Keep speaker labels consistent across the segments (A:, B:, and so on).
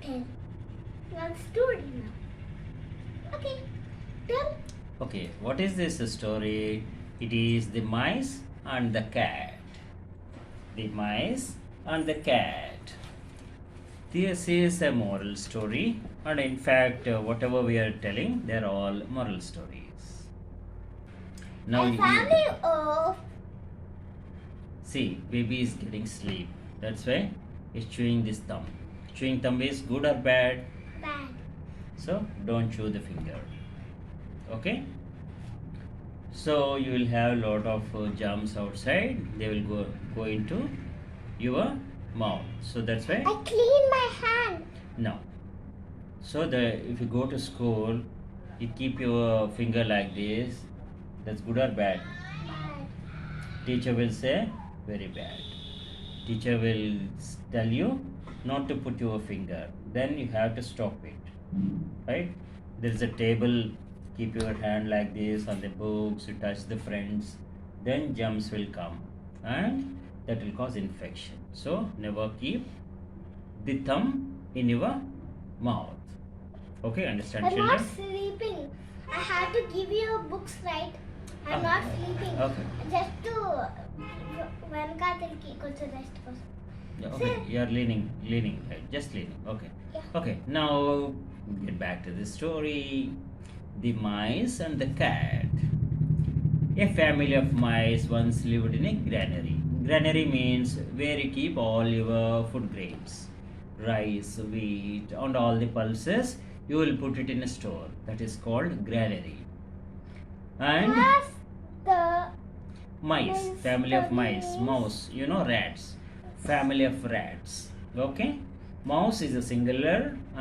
A: tell. One story now. Okay, tell.
B: Okay, what is this story? It is the mice and the cat. The mice and the cat. This is a moral story, and in fact, whatever we are telling, they're all moral stories. Now,
A: A family of
B: see, baby is getting sleep. That's why he's chewing this thumb. Chewing thumb is good or bad?
A: bad.
B: So don't chew the finger. Okay? So you will have a lot of germs outside. They will go into your mouth. So that's why
A: I clean my hand.
B: no. So if you go to school, you keep your finger like this. That's good or bad?
A: Bad.
B: Teacher will say very bad. Teacher will tell you not to put your finger. Then you have to stop it. Right? There is a table. Keep your hand like this on the books. You touch the friends. Then germs will come, and that will cause infection. So never keep the thumb in your mouth. Okay, understand,
A: I'm
B: children?
A: not sleeping. I have to give you books, right? I'm not sleeping.
B: Okay.
A: Just to వెనకాతలకి కొంచెం rest కోసం.
B: Yeah, okay, you are leaning, right? Just leaning. Okay.
A: Yeah.
B: Okay. Now get back to the story. The mice and the cat. A family of mice once lived in a granary. Granary means where you keep all your food grains, rice, wheat, and all the pulses. You will put it in a store. That is called granary. And
A: What's the
B: mice,
A: Mice,
B: family of mice,
A: mice.
B: mouse, you know, rats, family of rats. Okay, mouse is a singular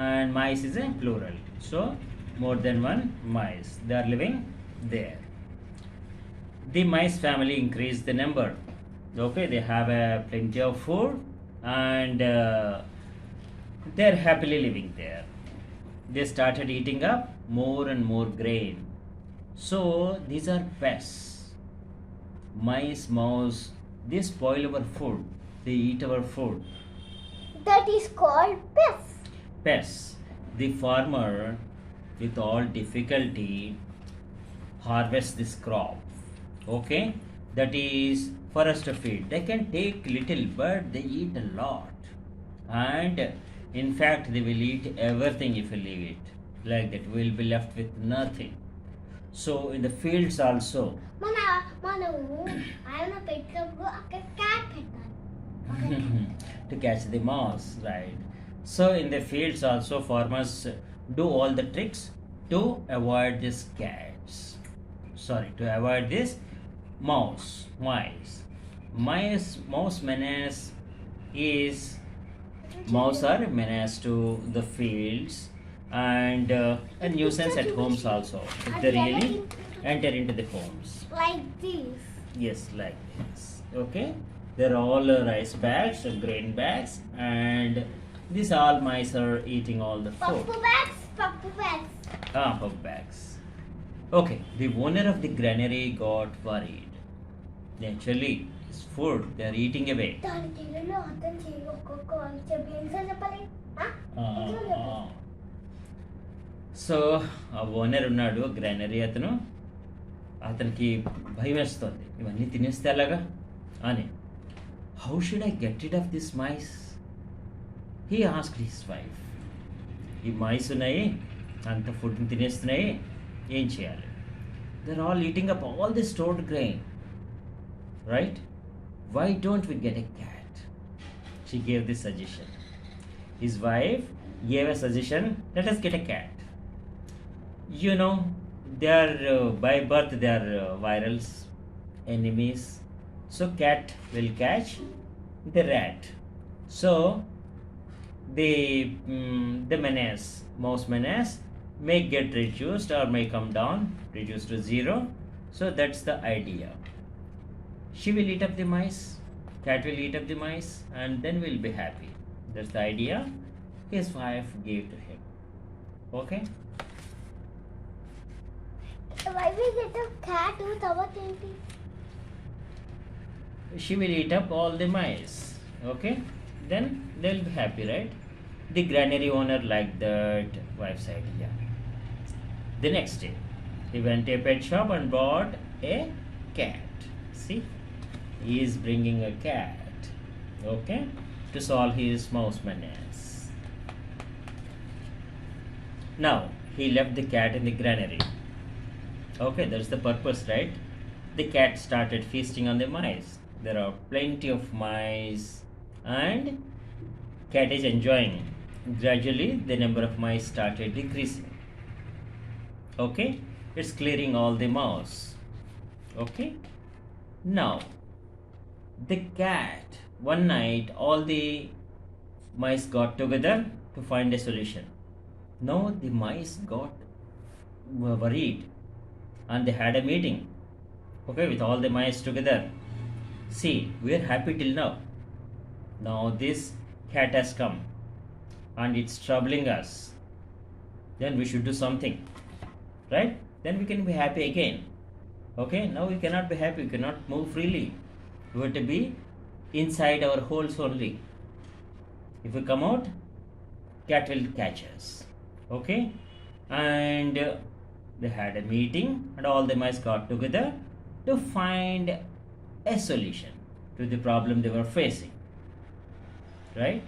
B: and mice is a plural, so more than one mice, they are living there. The mice family increased the number. Okay, they have plenty of food, and they are happily living there. They started eating up more and more grain. So these are pests. Mice, mouse, they spoil our food. They eat our food.
A: that is called pests.
B: Pests. The farmer, with all difficulty, harvests this crop. Okay, that is for us to feed. They can take little, but they eat a lot. And in fact, they will eat everything if you leave it like that. We will be left with nothing. So in the fields also,
A: మనము ఆయన పెట్టినప్పుడు అక్కడ cat పెట్టాలి.
B: to catch the mouse, right? So in the fields also, farmers do all the tricks to avoid these cats. Sorry, to avoid this mice. Mouse menace is mouse are a menace to the fields, and a nuisance at homes also. If they really enter into the homes.
A: Like this.
B: Yes, like this. Okay, they're all rice bags, grain bags, and these all mice are eating all the food.
A: Puppu bags.
B: Puff bags. Okay, the owner of the granary got worried. Naturally, his food they're eating away.
A: దాని తెలుగులో అర్థం చేయి ఒక్కొక్క చెప్పి ఎన్నిసార్లు చెప్పాలి? ఎన్నిసార్లు చెప్పాలి?
B: సో ఆ ఓనర్ ఉన్నాడు గ్రానరీ అతనికి భయం వేస్తుంది, ఇవన్నీ తినేస్తే అలాగా అని. How should I get rid of this mice? He asked his wife. ఈ మైస్ ఉన్నాయి, అంత ఫుడ్ని తినేస్తున్నాయి, ఏం చేయాలి? They're all eating up all the stored grain, right? Why don't we get a cat? She gave this suggestion. His wife gave a suggestion, let us get a cat. You know, they are by birth they are virals, enemies. So cat will catch the rat. So the menace, mouse menace, may get reduced or may come down, reduced to zero. So that's the idea. She will eat up the mice, cat will eat up the mice, and then we'll be happy. That's the idea his wife gave to him. Okay?
A: Why we get a cat with our thinking?
B: She will eat up all the mice. Okay? Then they'll be happy, right? The granary owner liked that wife's idea. The next day, he went to a pet shop and bought a cat. See, he is bringing a cat, okay, to solve his mouse menace. Now, he left the cat in the granary. Okay, that's the purpose, right? The cat started feasting on the mice. There are plenty of mice, and cat is enjoying. Gradually, the number of mice started decreasing. Okay, it's clearing all the mouse. Okay, now the cat, one night, all the mice got together to find a solution. Now the mice got worried and they had a meeting. Okay, with all the mice together. See, we are happy till now. Now this cat has come and it's troubling us. Then we should do something, right? Then we can be happy again. Okay, now we cannot be happy, we cannot move freely. We have to be inside our holes only. If we come out, cat will catch us. Okay, and they had a meeting and all the mice got together to find a solution to the problem they were facing. Right?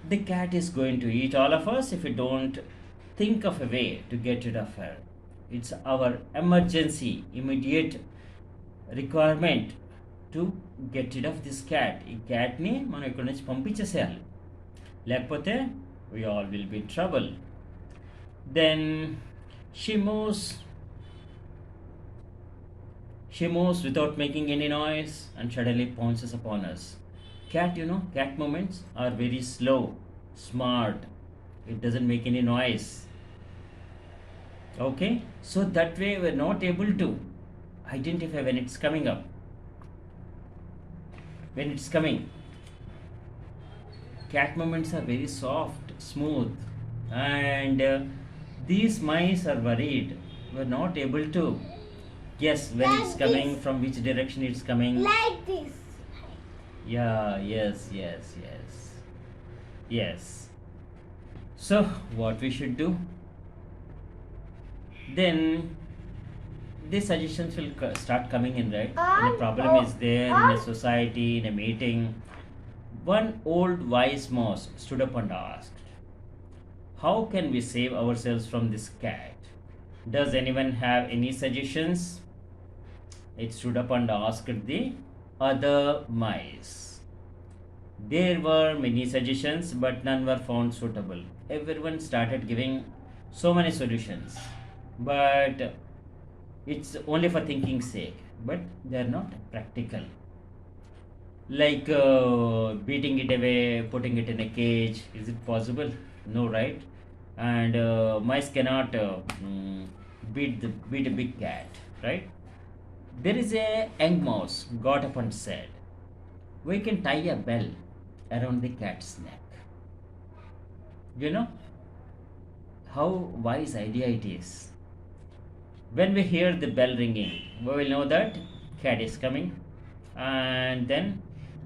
B: The cat is going to eat all of us if we don't think of a way to get rid of her. It's our emergency, immediate requirement to get rid of this cat. ఈ క్యాట్ని మనం ఇక్కడ నుంచి పంపించేసేయాలి, లేకపోతే we all will be in trouble. Then she moves without making any noise and suddenly pounces upon us. Cat, cat movements are very slow, smart. It doesn't make any noise. Okay, so that way we're not able to identify when it's coming up. When it's coming, cat movements are very soft, smooth, and these mice are worried. We're not able to guess when
A: Like
B: it's coming,
A: this.
B: from which direction it's coming.
A: Like this.
B: Yeah, yes. So, what we should do? Then these suggestions will start coming in, right? When a problem is there in a society, in a meeting. One old wise mouse stood up and asked, "How can we save ourselves from this cat? Does anyone have any suggestions?" It stood up and asked the other mice. There were many suggestions, but none were found suitable. Everyone started giving so many solutions, but it's only for thinking sake, but they are not practical. Like beating it away, putting it in a cage. Is it possible? No, right? And mice cannot beat a big cat, right? There is a young mouse got up and said, "We can tie a bell around the cat's neck." You know how wise idea it is. When we hear the bell ringing, we will know that cat is coming, and then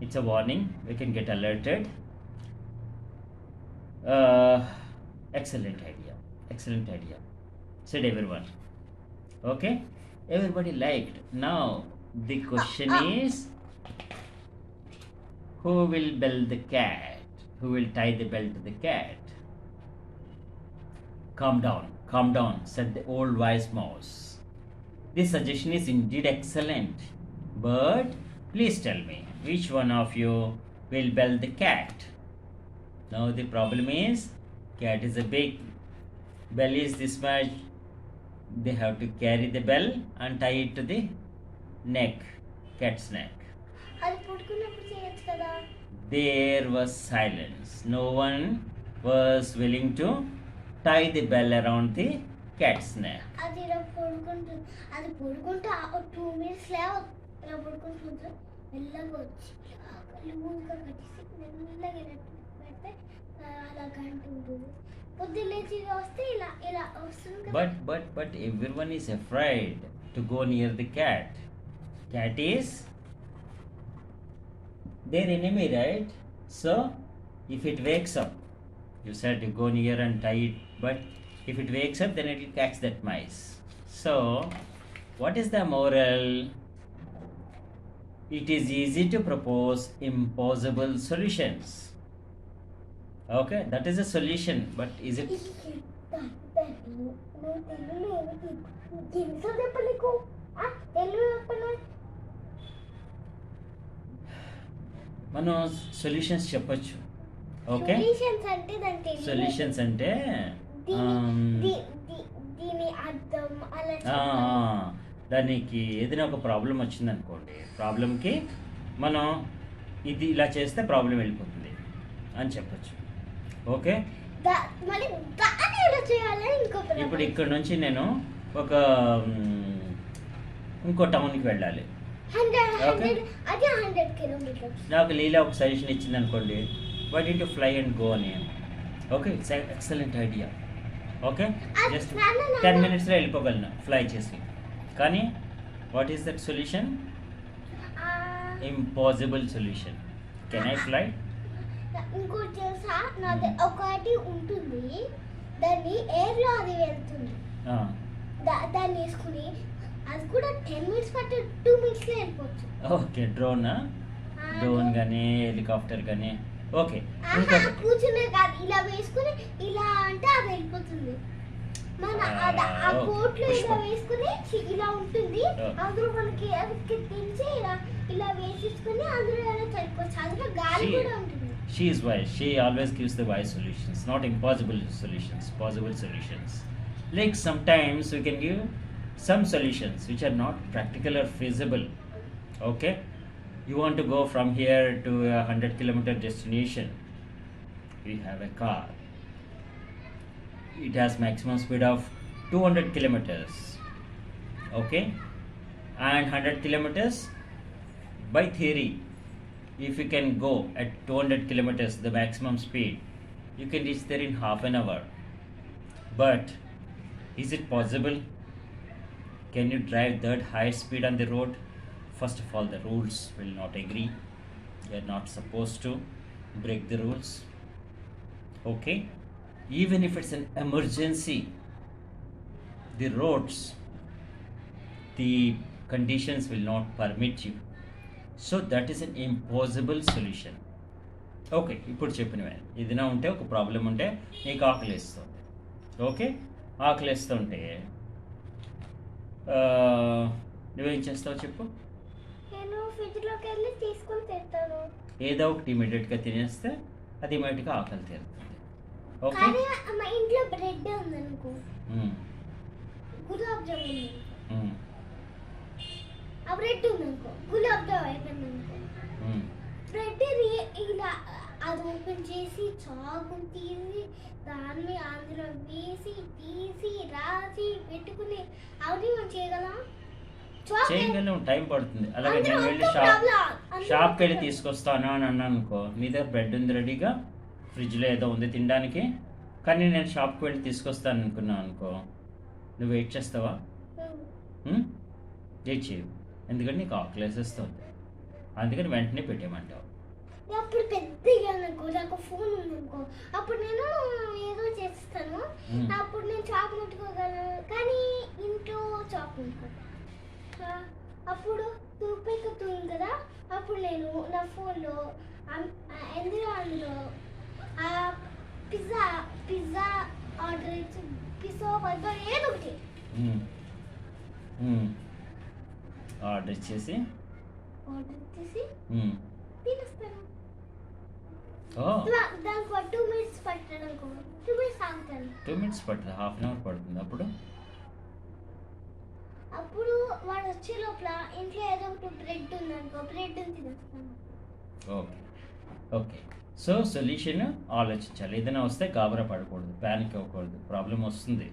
B: it's a warning. We can get alerted. Excellent idea, said everyone. Okay, everybody liked. Now the question is, who will bell the cat? Who will tie the bell to the cat? Calm down, said the old wise mouse. This suggestion is indeed excellent, but please tell me, which one of you will bell the cat? Now the problem is, cat is a big, bell is this much. They have to carry the bell and tie it to the neck, cat's neck.
A: అది పుట్టుకున్నప్పుడు చేయొచ్చు కదా.
B: There was silence. No one was willing to tie the bell around the cat's neck.
A: అది ఇలా పడుకుంటుంది. అది పడుకుంటే 2 minutes లేవు. ఇలా పడుకుంటుంది. మెల్లగా వచ్చి లూజ్గా కట్టేసి మెల్లగా ఇలా పెడితే అలా కంటుంటుంది. పొద్దున్న లేచి వస్తే ఇలా ఇలా వస్తుంది కదా.
B: But everyone is afraid to go near the cat. Cat is their enemy, right? So if it wakes up, You said you go near and tie it, but if it wakes up, then it will catch that mice. So, what is the moral? It is easy to propose impossible solutions. Okay, that is a solution, but is it?
A: నువ్వు తెలుగులో ఎన్నిసార్లు చెప్పాలి నీకు తెలుగు చెప్పను.
B: మనం solutions చెప్పొచ్చు. Okay,
A: solutions అంటే దాని తెలుగు
B: సొల్యూషన్స్ అంటే
A: దీని అర్థం అలా
B: ఆ, దానికి ఏదైనా ఒక ప్రాబ్లం వచ్చిందనుకోండి, ప్రాబ్లంకి మనం ఇది ఇలా చేస్తే ప్రాబ్లం వెళ్ళిపోతుంది అని చెప్పొచ్చు. ఓకే,
A: మళ్ళీ దాన్ని ఎలా చేయాలి ఇంకో
B: ఇప్పుడు ఇక్కడ నుంచి నేను ఒక ఇంకో టౌన్కి వెళ్ళాలి.
A: 100 అది 100 కిలోమీటర్స్.
B: నాకు లీలా ఒక సజెషన్ ఇచ్చింది అనుకోండి, why the fly and go అని. Okay, it's excellent idea. Okay, just 10 మినిట్స్లో వెళ్ళిపోగలను ఫ్లై చేసి. కానీ what is that solution? Impossible solution. Can I fly?
A: ఇంకోటి తెలుసా, నాది ఒకటి ఉంటుంది, దాన్ని ఎయిర్లో అది వెళ్తుంది, దాన్ని వేసుకుని అది కూడా 10 మినిట్స్ పట్టి 2 మినిట్స్లో వెళ్ళిపోవచ్చు.
B: ఓకే, డ్రోన్ కానీ హెలికాప్టర్ కానీ. ఓకే,
A: కూర్చునే కాదు, ఇలా వేసుకుని ఇలా అంటే అది వెళ్ళిపోతుంది. మన ఆ కోట్లో ఇలా వేసుకుని ఇలా ఉంటుంది, అందులో మనకి తెచ్చి ఇలా ఇలా వేసేసుకుని అందులో ఎలా చనిపోవచ్చు, అందులో గాలి కూడా ఉంటుంది.
B: She is wise. She always gives the wise solutions, not impossible solutions, possible solutions. Like sometimes we can give some solutions which are not practical or feasible. Okay, you want to go from here to a 100-kilometer destination. We have a car. It has maximum speed of 200 kilometers. Okay, and 100 kilometers by theory. If you can go at 200 kilometers, the maximum speed, you can reach there in half an hour. But is it possible? Can you drive that high speed on the road? First of all, the rules will not agree. You are not supposed to break the rules. Okay? Even if it's an emergency, the roads, the conditions will not permit you. So that is an impossible solution. Okay, ఇప్పుడు చెప్పినవే ఏదైనా ఉంటే, ఒక problem ఉంటే, నీకు ఆకలిస్తుంది. Okay, ఆకలిస్తుంటే నువ్వేం చేస్తావు చెప్పు?
A: నేను ఫ్రిడ్జ్లోకి వెళ్ళి తీసుకొని తింటాను.
B: ఏదో ఒకటి ఇమీడియట్గా తినేస్తే అది ఇమీడియట్గా ఆకలి తీరుతుంది. ఓకే,
A: కానీ మా ఇంట్లో బ్రెడ్ ఉందనుకో, గులాబ్ జామున్, ఆ బ్రెడ్ ఉందనుకో, గులాబ్ జామ్ అయిపోయిందనుకో, బ్రెడ్ ఇలా అది ఓపెన్ చేసి చాకు తీసి దాన్ని అందులో వేసి తీసి రాసి పెట్టుకుని అవి మనం చేయగలం.
B: టైం పడుతుంది. అలాగే నేను వెళ్ళి షాప్కి వెళ్ళి తీసుకొస్తాను అని అన్నాను అనుకో, నీ దగ్గర బ్రెడ్ ఉంది రెడీగా, ఫ్రిడ్జ్లో ఏదో ఉంది తినడానికి, కానీ నేను షాప్కి వెళ్ళి తీసుకొస్తాను అనుకున్నాను అనుకో, నువ్వు వెయిట్ చేస్తావా? వెయిట్ చేయవు, ఎందుకంటే నీకు ఆకలేసేస్తుంది. అందుకని వెంటనే పెట్టేయమంటావు.
A: అప్పుడు పెద్దగా అనుకో, నాకు ఫోన్ ఉందనుకో, అప్పుడు నేను ఏదో చేస్తాను, అప్పుడు నేను చాక్ ముట్టుకోగలను, కానీ ఇంట్లో చాక్ ముట్టుకోగలను. అప్పుడు తూపెక్కుతుంది కదా, అప్పుడు నేను నా ఫోన్లో అందులో పిజ్జా ఆర్డర్ ఇచ్చి పిజ్జా బర్గర్ ఏదో ఒకటి
B: ఆర్డర్ చేసి
A: తినేస్తాను. దానికి 2 మినిట్స్ పడుతుంది అనుకో, 2 మినిట్స్ ఆగుతాను.
B: 2 మినిట్స్ పడుతుంది, హాఫ్ అన్ అవర్ పడుతుంది.
A: అప్పుడు వాడు వచ్చే లోపల ఇంట్లో ఏదో ఒకటి బ్రెడ్ ఉందనుకో, బ్రెడ్ తినేస్తాను.
B: ఓకే ఓకే, సో సొల్యూషన్ ఆలోచించాలి. ఏదైనా వస్తే గాబరా పడకూడదు, ప్యానిక్ అవ్వకూడదు. ప్రాబ్లం వస్తుంది,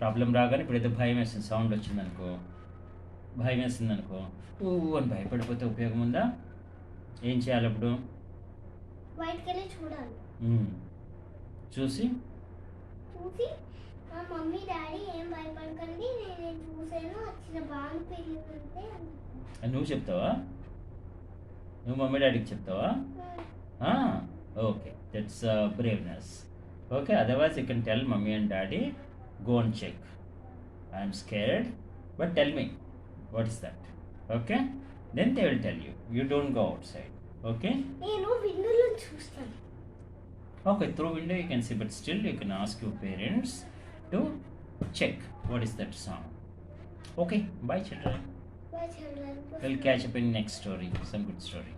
B: ప్రాబ్లం రాగానే ఇప్పుడు ఏదో భయం వేస్తుంది, సౌండ్ వచ్చిందనుకో, భయం వేసిందనుకో, అని భయపడిపోతే ఉపయోగం ఉందా? ఏం చేయాలి అప్పుడు?
A: బయటికి వెళ్ళి చూడాలి.
B: చూసి
A: మా మమ్మీ డాడీ ఏం భయపడకండి, నేను చూసాను, వచ్చిన బాగా పెరిగిందంటే
B: నువ్వు చెప్తావా? నువ్వు మమ్మీ డాడీకి చెప్తావా? Okay, that's braveness. Okay, otherwise you can tell mommy and daddy, go and check. I'm scared, but tell me, what is that? Okay? Then they will tell you. You don't go outside. Okay?
A: నేను విండోలో చూస్తాను.
B: Okay, through window you can see, but still you can ask your parents to check what is that sound. Okay, bye children.
A: Bye children.
B: We'll catch up in next story, some good story.